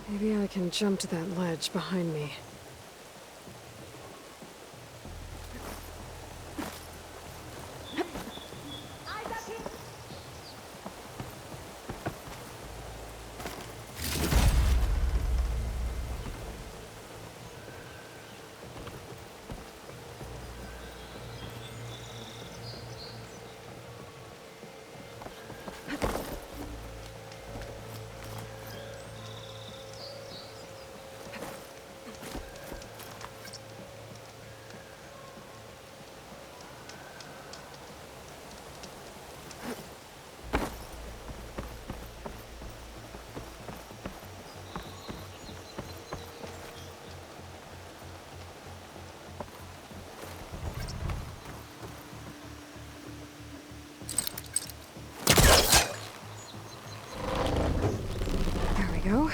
Maybe I can jump to that ledge behind me. Go.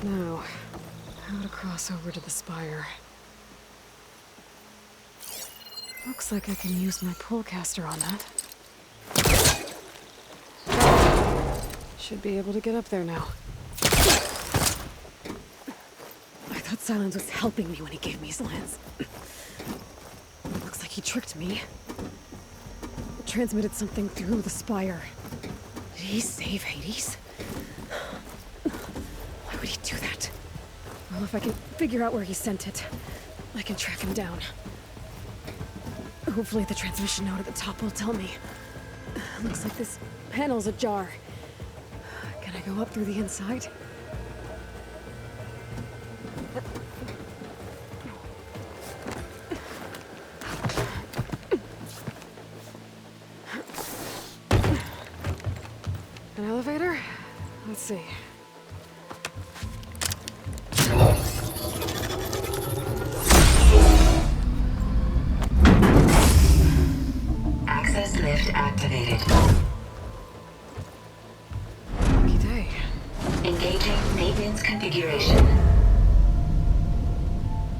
Now, how to cross over to the spire. Looks like I can use my pullcaster on that. Should be able to get up there now. I thought Silence was helping me when he gave me his lance. Looks like he tricked me. Transmitted something through the spire. Did he save Hades? Why would he do that? Well, if I can figure out where he sent it, I can track him down. Hopefully the transmission note at the top will tell me. Looks like this panel's ajar. Can I go up through the inside? An elevator? Let's see. Access lift activated. Lucky day. Engaging maintenance configuration.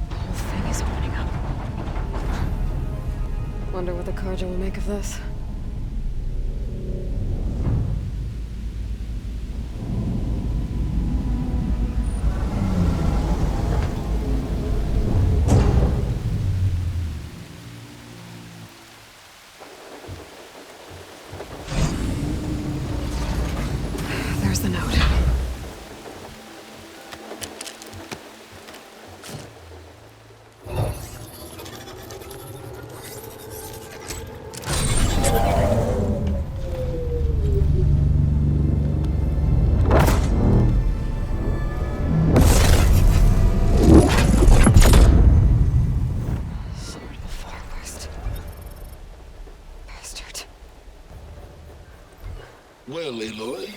The whole thing is opening up. Wonder what the Carja will make of this. There's the note. Sword of the Far West. Bastard. Well, Aloy,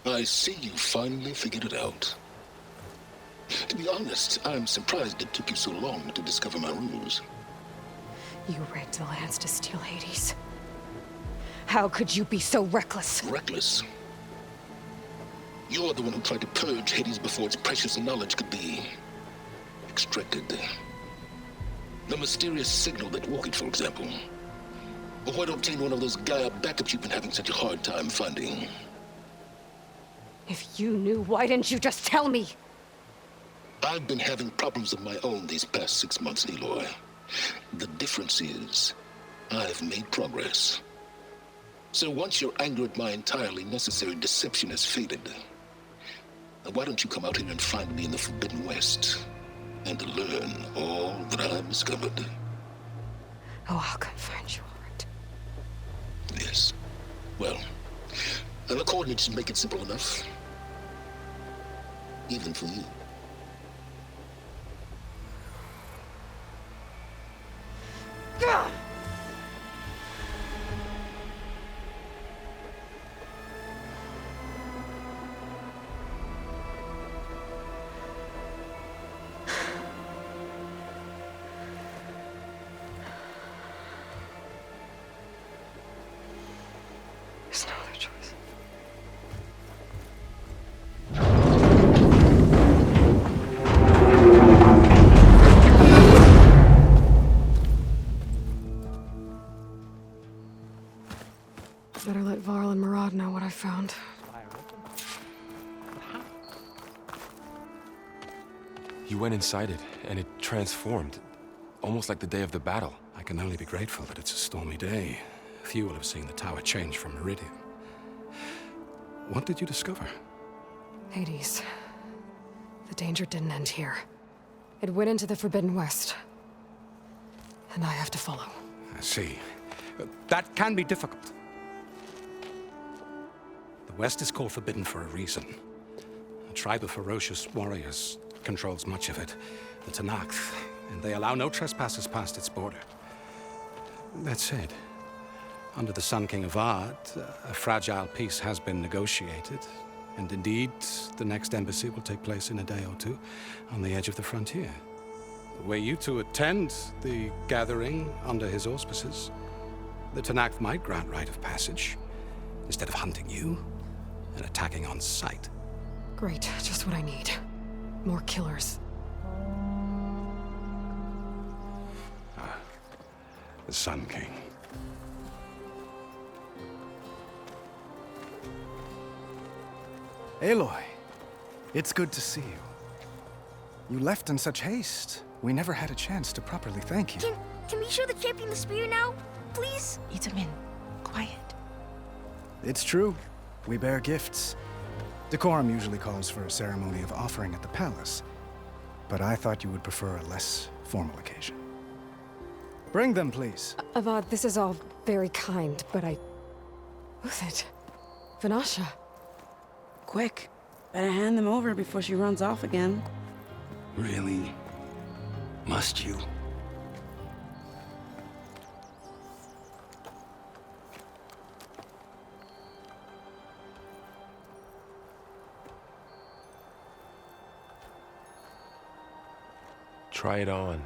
I see you finally figured it out. To be honest, I'm surprised it took you so long to discover my rules. You rigged the lance to steal Hades. How could you be so reckless? Reckless? You're the one who tried to purge Hades before its precious knowledge could be extracted. The mysterious signal that woke it, for example. Or why to obtain one of those Gaia backups you've been having such a hard time finding. If you knew, why didn't you just tell me? I've been having problems of my own these past 6 months, Aloy. The difference is, I've made progress. So once your anger at my entirely necessary deception has faded, why don't you come out here and find me in the Forbidden West, and learn all that I've discovered? Oh, I'll come find you, all right. Yes. Well, the coordinates should make it simple enough. Even for you. Gah! There's no other choice. went inside it, and it transformed. Almost like the day of the battle. I can only be grateful that it's a stormy day. Few will have seen the tower change from Meridian. What did you discover? Hades. The danger didn't end here. It went into the Forbidden West. And I have to follow. I see. That can be difficult. The West is called Forbidden for a reason. A tribe of ferocious warriors controls much of it, the Tenakth, and they allow no trespassers past its border. That said, under the Sun King Avad, a fragile peace has been negotiated, and indeed, the next embassy will take place in a day or two on the edge of the frontier. Were you to attend the gathering under his auspices, the Tenakth might grant right of passage, instead of hunting you and attacking on sight. Great, just what I need. More killers. The Sun King. Aloy, it's good to see you. You left in such haste. We never had a chance to properly thank you. Can we show the champion the spear now? Please? Itamin, quiet. It's true. We bear gifts. Decorum usually calls for a ceremony of offering at the palace, but I thought you would prefer a less formal occasion. Bring them, please. Avad, this is all very kind, but Who's it? Vanasha. Quick. Better hand them over before she runs off again. Really? Must you? Try it on.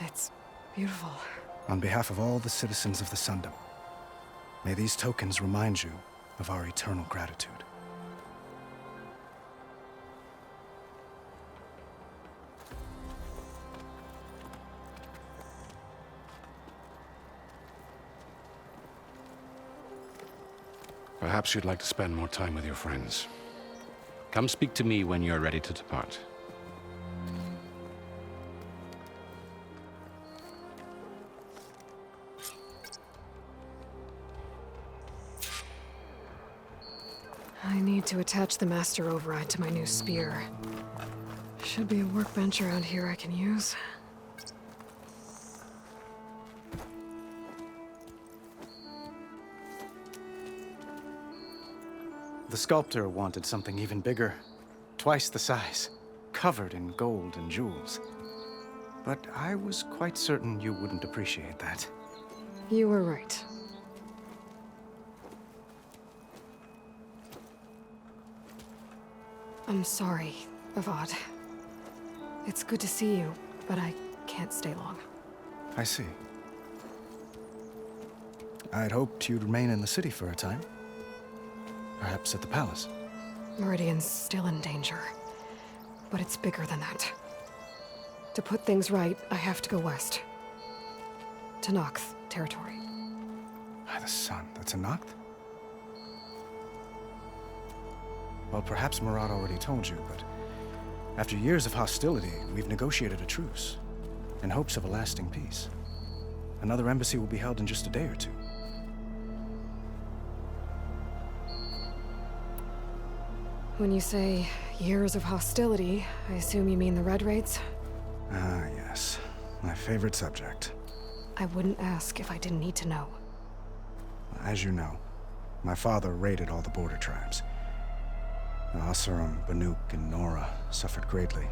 It's beautiful. On behalf of all the citizens of the Sundom, may these tokens remind you of our eternal gratitude. Perhaps you'd like to spend more time with your friends. Come speak to me when you're ready to depart. I need to attach the master override to my new spear. Should be a workbench around here I can use. The sculptor wanted something even bigger, twice the size, covered in gold and jewels. But I was quite certain you wouldn't appreciate that. You were right. I'm sorry, Avad. It's good to see you, but I can't stay long. I see. I'd hoped you'd remain in the city for a time. Perhaps at the palace. Meridian's still in danger, but it's bigger than that. To put things right, I have to go west. To Nox territory. By the sun, that's a Noct? Well, perhaps Murad already told you, but after years of hostility, we've negotiated a truce, in hopes of a lasting peace. Another embassy will be held in just a day or two. When you say years of hostility, I assume you mean the Red Raids? Ah, yes. My favorite subject. I wouldn't ask if I didn't need to know. As you know, my father raided all the border tribes. The Asurum, Banuk, and Nora suffered greatly,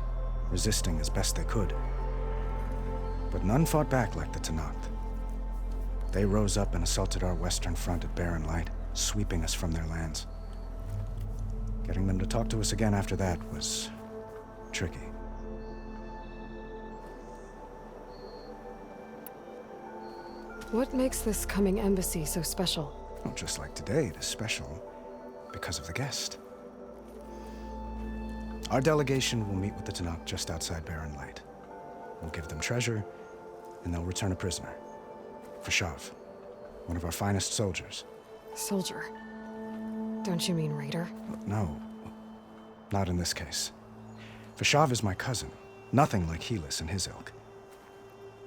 resisting as best they could. But none fought back like the Tenakth. They rose up and assaulted our western front at Barren Light, sweeping us from their lands. Getting them to talk to us again after that was tricky. What makes this coming embassy so special? Well, just like today, it is special because of the guest. Our delegation will meet with the Tenakth just outside Barren Light. We'll give them treasure, and they'll return a prisoner. For Shav, one of our finest soldiers. Soldier. Don't you mean raider? No, not in this case. Vashav is my cousin, nothing like Helis and his ilk.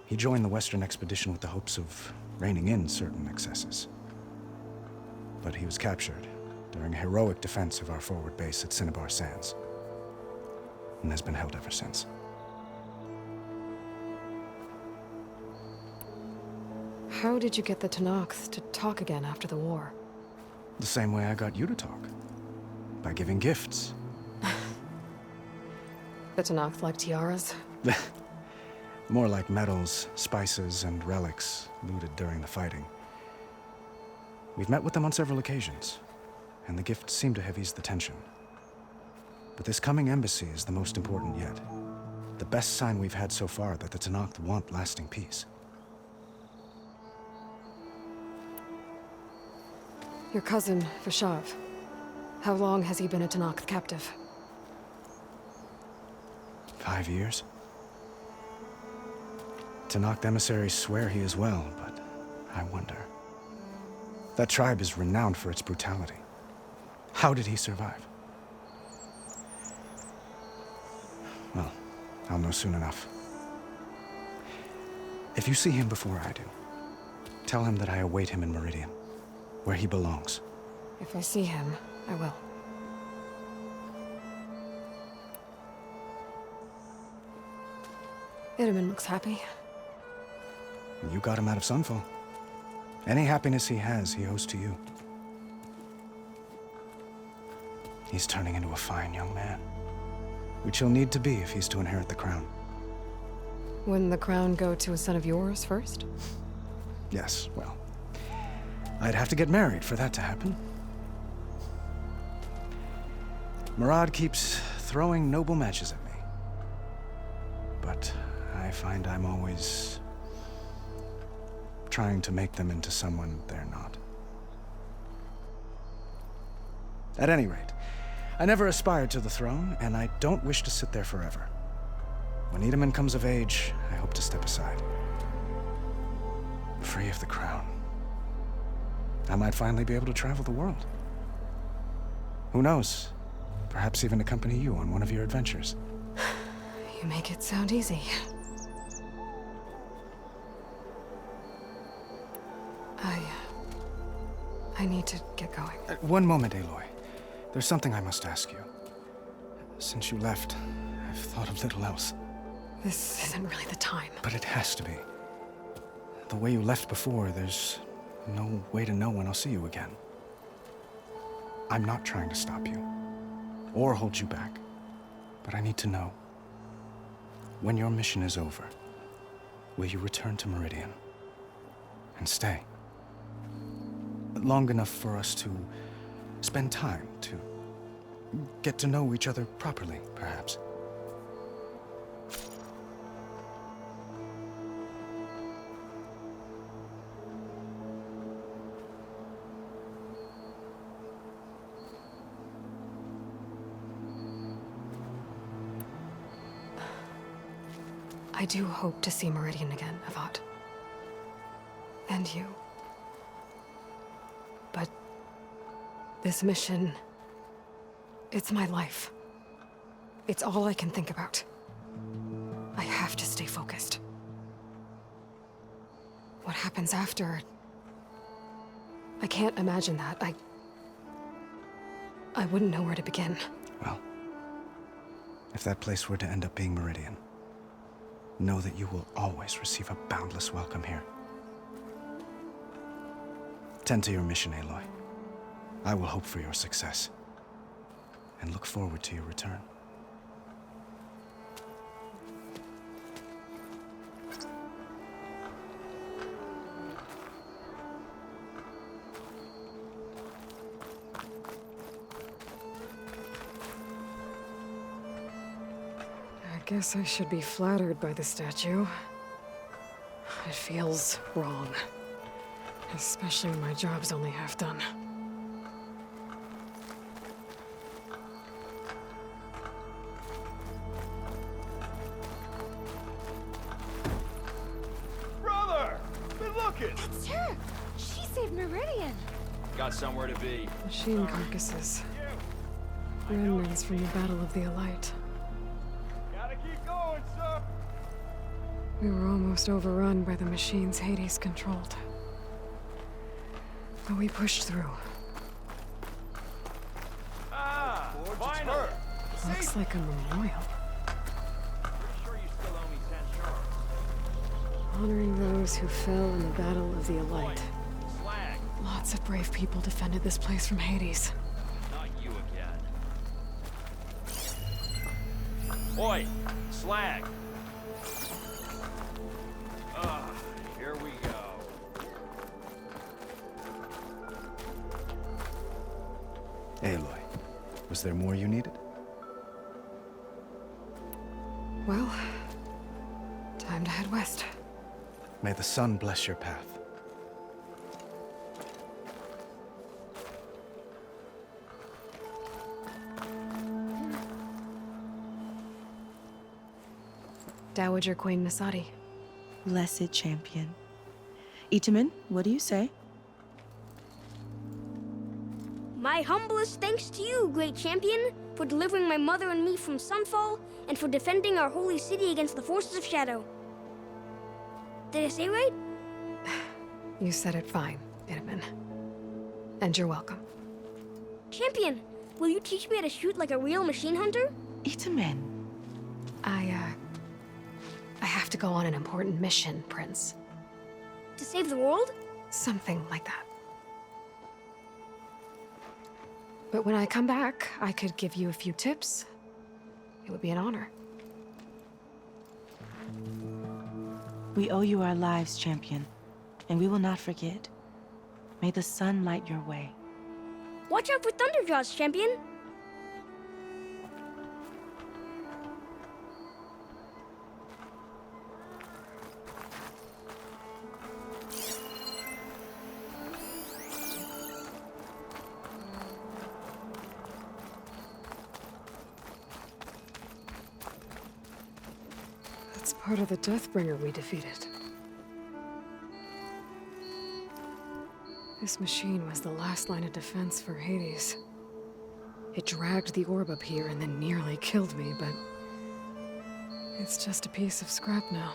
He joined the Western expedition with the hopes of reining in certain excesses. But he was captured during a heroic defense of our forward base at Cinnabar Sands, and has been held ever since. How did you get the Tanakhs to talk again after the war? The same way I got you to talk. By giving gifts. The Tanakhs like tiaras? More like medals, spices, and relics looted during the fighting. We've met with them on several occasions, and the gifts seem to have eased the tension. But this coming embassy is the most important yet. The best sign we've had so far that the Tanakh want lasting peace. Your cousin, Vashav. How long has he been a Tanakh captive? 5 years? Tanakh emissaries swear he is well, but I wonder. That tribe is renowned for its brutality. How did he survive? Well, I'll know soon enough. If you see him before I do, tell him that I await him in Meridian, where he belongs. If I see him, I will. Itaman looks happy. You got him out of Sunfall. Any happiness he has, he owes to you. He's turning into a fine young man, which he'll need to be if he's to inherit the crown. Wouldn't the crown go to a son of yours first? Yes, well, I'd have to get married for that to happen. Murad keeps throwing noble matches at me. But I find I'm always trying to make them into someone they're not. At any rate, I never aspired to the throne, and I don't wish to sit there forever. When Itaman comes of age, I hope to step aside. Free of the crown. I might finally be able to travel the world. Who knows? Perhaps even accompany you on one of your adventures. You make it sound easy. I need to get going. One moment, Aloy. There's something I must ask you. Since you left, I've thought of little else. This isn't really the time. But it has to be. The way you left before, there's no way to know when I'll see you again. I'm not trying to stop you, or hold you back. But I need to know. When your mission is over, will you return to Meridian? And stay? Long enough for us to spend time, to get to know each other properly, perhaps. I do hope to see Meridian again, Avat. And you. But this mission, it's my life. It's all I can think about. I have to stay focused. What happens after? I can't imagine that. I wouldn't know where to begin. Well, if that place were to end up being Meridian, know that you will always receive a boundless welcome here. Tend to your mission, Aloy. I will hope for your success, and look forward to your return. I guess I should be flattered by the statue. It feels wrong. Especially when my job's only half done. Brother! Been looking! That's her! She saved Meridian! Got somewhere to be. Machine carcasses. Remnants from the Battle of the Elite. Gotta keep going, sir. We were almost overrun by the machines Hades controlled. But we pushed through. Ah, finally. Looks like a memorial. Pretty sure you still owe me 10 shards. Honoring those who fell in the Battle of the Elite. Slag. Lots of brave people defended this place from Hades. Not you again. Oi, slag. Here we go. Aloy, was there more you needed? Well, time to head west. May the sun bless your path. Dowager Queen Nasadi. Blessed champion. Itamen, what do you say? My humblest thanks to you, great champion, for delivering my mother and me from Sunfall, and for defending our holy city against the forces of Shadow. Did I say right? You said it fine, Itamen. And you're welcome. Champion, will you teach me how to shoot like a real machine hunter? Itamen. I have to go on an important mission, Prince. To save the world? Something like that. But when I come back, I could give you a few tips. It would be an honor. We owe you our lives, champion, and we will not forget. May the sun light your way. Watch out for Thunderjaws, champion. That's part of the Deathbringer we defeated. This machine was the last line of defense for Hades. It dragged the orb up here and then nearly killed me, but it's just a piece of scrap now.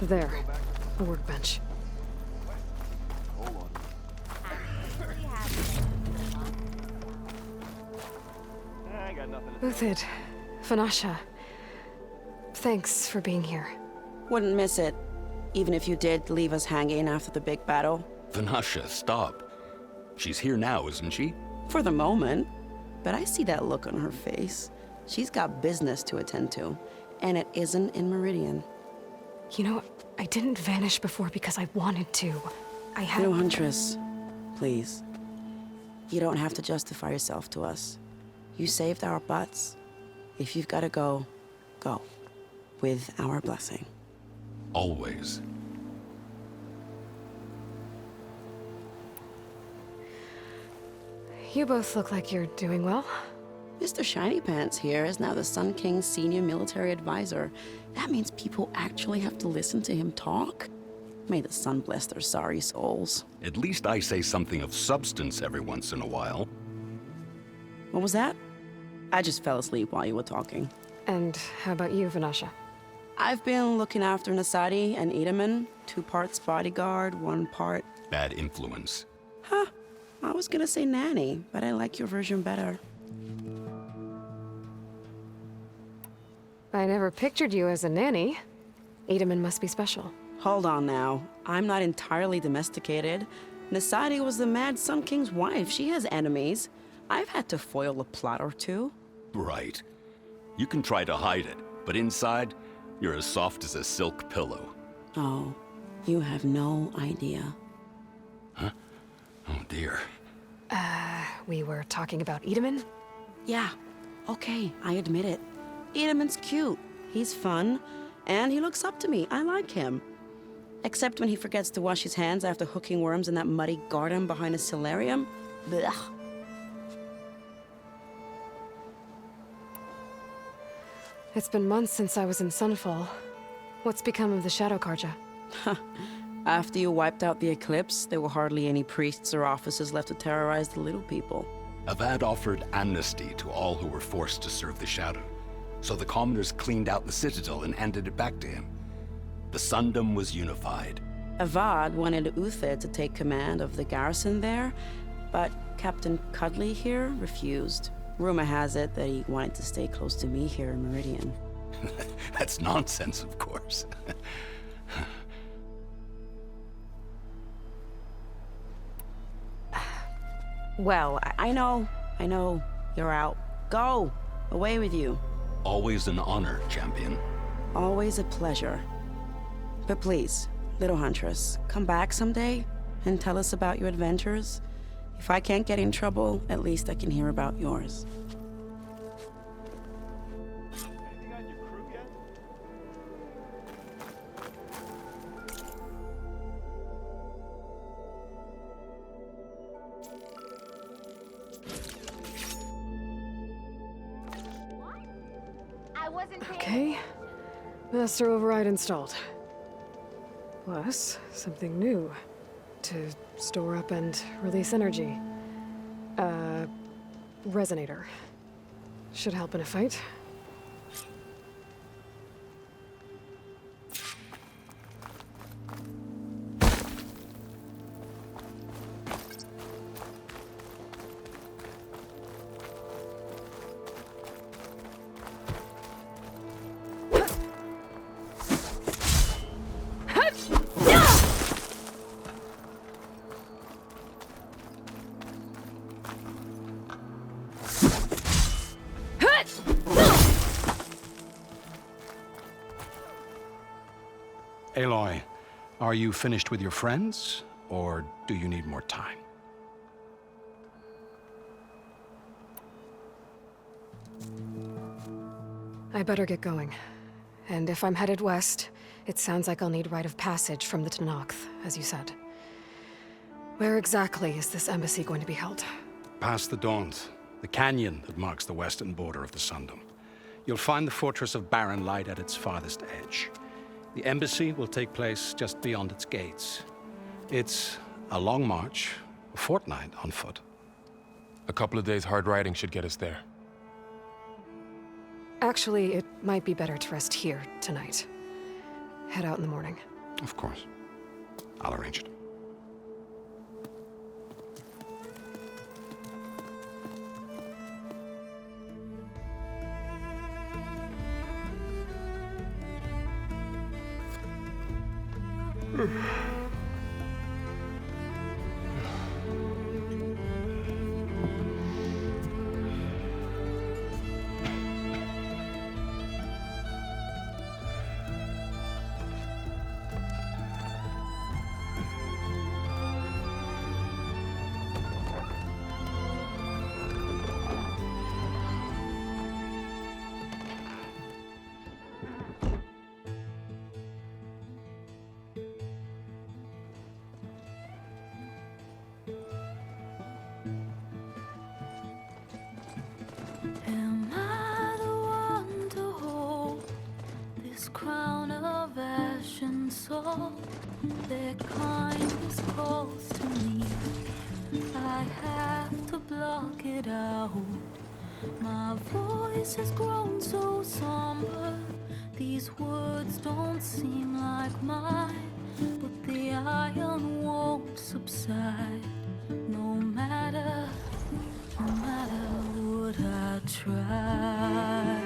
There, a workbench. I got nothing to Uthid, Vanasha, thanks for being here. Wouldn't miss it, even if you did leave us hanging after the big battle. Vanasha, stop. She's here now, isn't she? For the moment. But I see that look on her face. She's got business to attend to, and it isn't in Meridian. You know, I didn't vanish before because I wanted to. I had... No, Huntress. Please. You don't have to justify yourself to us. You saved our butts. If you've got to go, go. With our blessing. Always. You both look like you're doing well. Mr. Shiny Pants here is now the Sun King's senior military advisor. That means people actually have to listen to him talk? May the sun bless their sorry souls. At least I say something of substance every once in a while. What was that? I just fell asleep while you were talking. And how about you, Vanasha? I've been looking after Nasadi and Itamen. 2 parts bodyguard, 1 part... Bad influence. Huh. I was gonna say nanny, but I like your version better. I never pictured you as a nanny. Edaman must be special. Hold on now. I'm not entirely domesticated. Nasadi was the Mad Sun King's wife. She has enemies. I've had to foil a plot or two. Right. You can try to hide it, but inside, you're as soft as a silk pillow. Oh, you have no idea. Huh? Oh dear. We were talking about Edaman? Yeah, okay, I admit it. Edaman's cute. He's fun, and he looks up to me. I like him. Except when he forgets to wash his hands after hooking worms in that muddy garden behind his solarium. Blech. It's been months since I was in Sunfall. What's become of the Shadow Karja? After you wiped out the eclipse, there were hardly any priests or officers left to terrorize the little people. Avad offered amnesty to all who were forced to serve the Shadow. So the commoners cleaned out the citadel and handed it back to him. The Sundom was unified. Avad wanted Uther to take command of the garrison there, but Captain Cudley here refused. Rumor has it that he wanted to stay close to me here in Meridian. That's nonsense, of course. Well, I know. You're out. Go! Away with you. Always an honor, champion. Always a pleasure. But please, little huntress, come back someday and tell us about your adventures. If I can't get in trouble, at least I can hear about yours. Anything on your crew yet? Okay. Master override installed. Plus, something new. To store up and release energy. Resonator. Should help in a fight. Aloy, are you finished with your friends, or do you need more time? I better get going. And if I'm headed west, it sounds like I'll need rite of passage from the Tenakth, as you said. Where exactly is this embassy going to be held? Past the Daunt, the canyon that marks the western border of the Sundom. You'll find the fortress of Barren Light at its farthest edge. The embassy will take place just beyond its gates. It's a long march, a fortnight on foot. A couple of days hard riding should get us there. Actually, it might be better to rest here tonight. Head out in the morning. Of course. I'll arrange it. Am I the one to hold this crown of ash and salt? Their kindness calls to me. I have to block it out. My voice has grown so somber. These words don't seem like mine, but the iron won't subside. No matter what I try.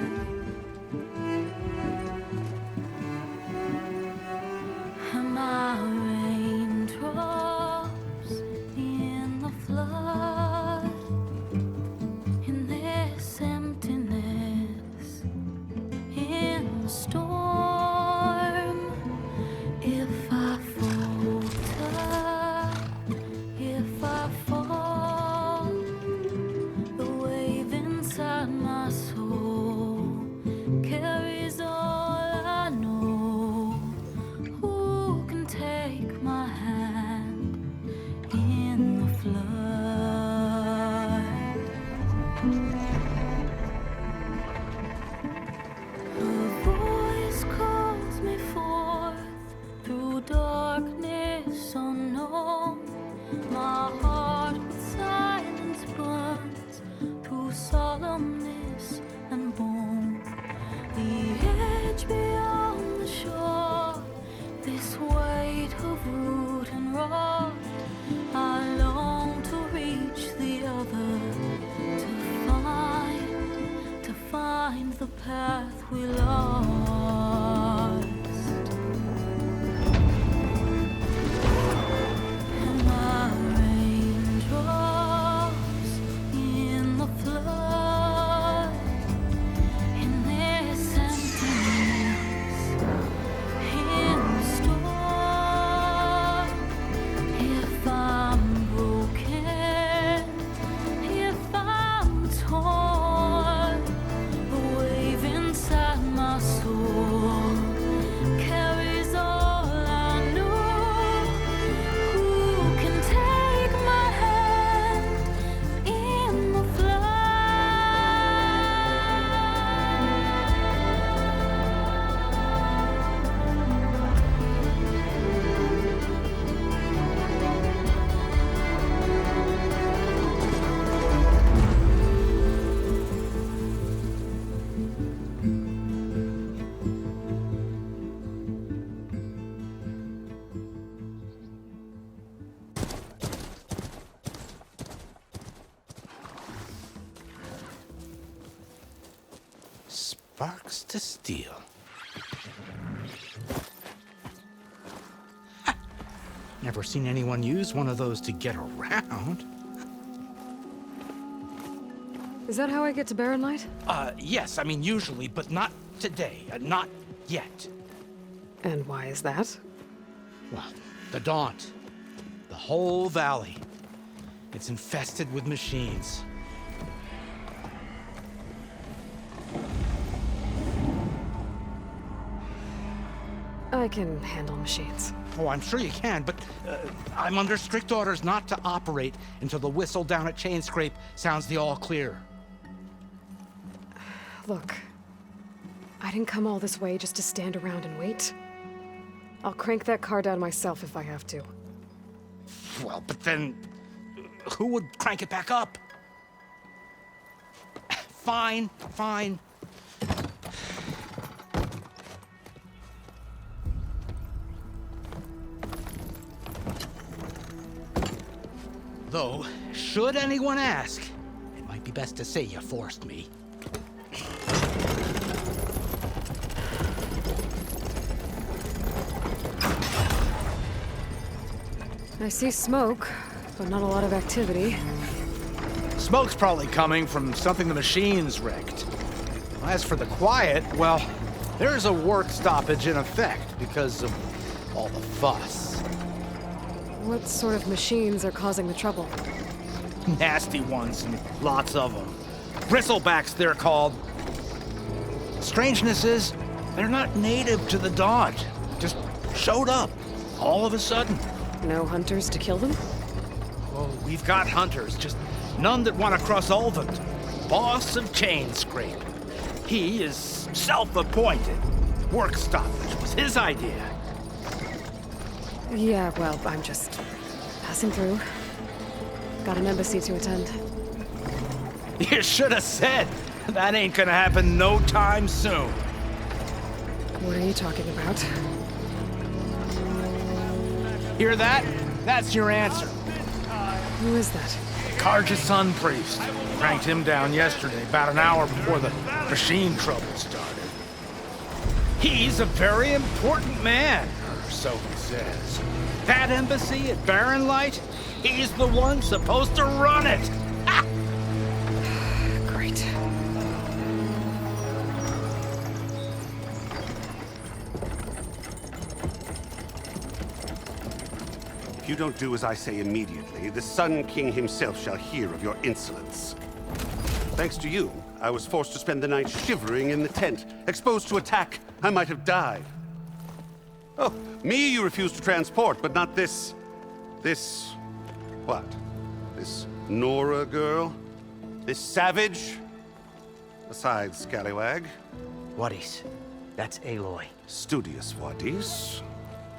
darkness unknown. My heart with silence burns to solemnness and bone. The edge beyond the shore, this weight of root and rod. I long to reach the other, to find the path we lost. And my raindrops in the flood, in this emptiness, in the storm. If I'm broken, if I'm torn, the wave inside my soul carries all I know. Who can take my hand in the flood? Sparks to steel. Never seen anyone use one of those to get around. Is that how I get to Barren Light? Yes, I mean usually, but not today. Not yet. And why is that? Well, the Daunt. The whole valley. It's infested with machines. I can handle machines. Oh, I'm sure you can, but I'm under strict orders not to operate until the whistle down at Chainscrape sounds the all clear. Look, I didn't come all this way just to stand around and wait. I'll crank that car down myself if I have to. Well, but then who would crank it back up? Fine, fine. Though, should anyone ask, it might be best to say you forced me. I see smoke, but not a lot of activity. Smoke's probably coming from something the machines wrecked. As for the quiet, well, there's a work stoppage in effect because of all the fuss. What sort of machines are causing the trouble? Nasty ones, and lots of them. Bristlebacks, they're called. Strangeness is, they're not native to the Daunt. Just showed up, all of a sudden. No hunters to kill them? Oh, we've got hunters, just none that want to cross over. Boss of Chainscrape. He is self-appointed. Work stoppage was his idea. Yeah, well, I'm just passing through. Got an embassy to attend. You should have said. That ain't gonna happen no time soon. What are you talking about? Hear that? That's your answer. Who is that? Karja's son priest. Cranked him down yesterday, about an hour before the machine trouble started. He's a very important man, or so he says. That embassy at Barren Light, he's the one supposed to run it. Ha! Great. If you don't do as I say immediately, the Sun King himself shall hear of your insolence. Thanks to you, I was forced to spend the night shivering in the tent. Exposed to attack, I might have died. Oh, me you refuse to transport, but not this... what? This Nora girl? This savage? Besides, scallywag. Wadis. That's Aloy. Studious Wadis.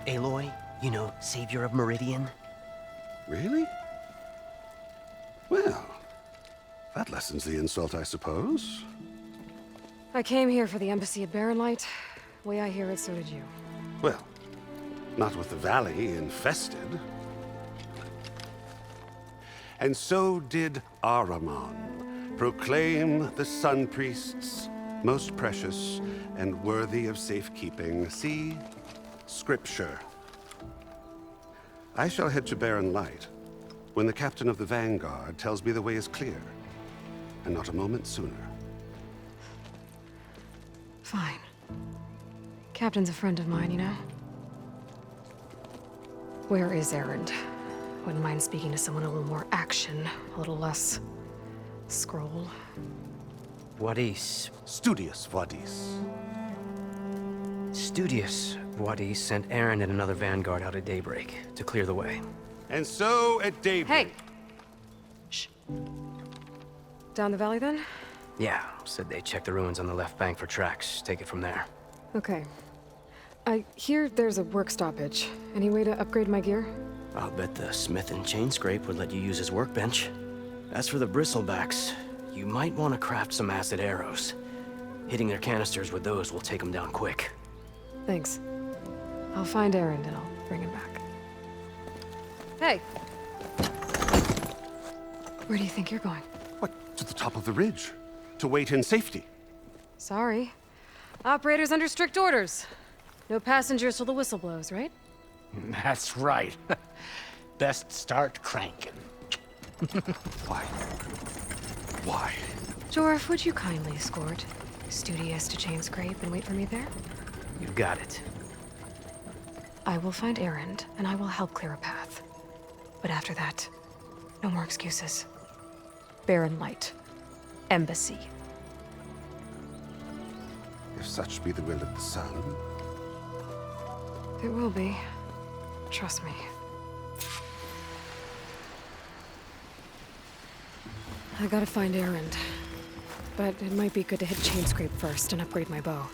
Aloy You know, savior of Meridian. Really? Well, that lessens the insult, I suppose. I came here for the embassy at Barrenlight. Way I hear it, so did you. Well, not with the valley infested. And so did Ahriman, proclaim the Sun Priests most precious and worthy of safekeeping. See? Scripture. I shall head to Barren Light when the captain of the Vanguard tells me the way is clear, and not a moment sooner. Fine. Captain's a friend of mine, you know? Where is Erend? Wouldn't mind speaking to someone a little more action, a little less scroll. Wadis. Studious Wadis. Studious Wadis sent Erend and another vanguard out at daybreak to clear the way. And so at daybreak... Hey! Shh. Down the valley, then? Yeah, said they checked the ruins on the left bank for tracks. Take it from there. Okay. I hear there's a work stoppage. Any way to upgrade my gear? I'll bet the smith and chain scrape would let you use his workbench. As for the bristlebacks, you might want to craft some acid arrows. Hitting their canisters with those will take them down quick. Thanks. I'll find Erend and I'll bring him back. Hey! Where do you think you're going? What, to the top of the ridge? To wait in safety? Sorry. Operator's under strict orders. No passengers till the whistle blows, right? That's right. Best start cranking. Why? Why? Jorf, would you kindly escort Studious to chain scrape and wait for me there? You got it. I will find Erend, and I will help clear a path. But after that, no more excuses. Barren Light. Embassy. If such be the will of the sun. It will be. Trust me. I gotta find Erend. But it might be good to hit chain scrape first and upgrade my bow.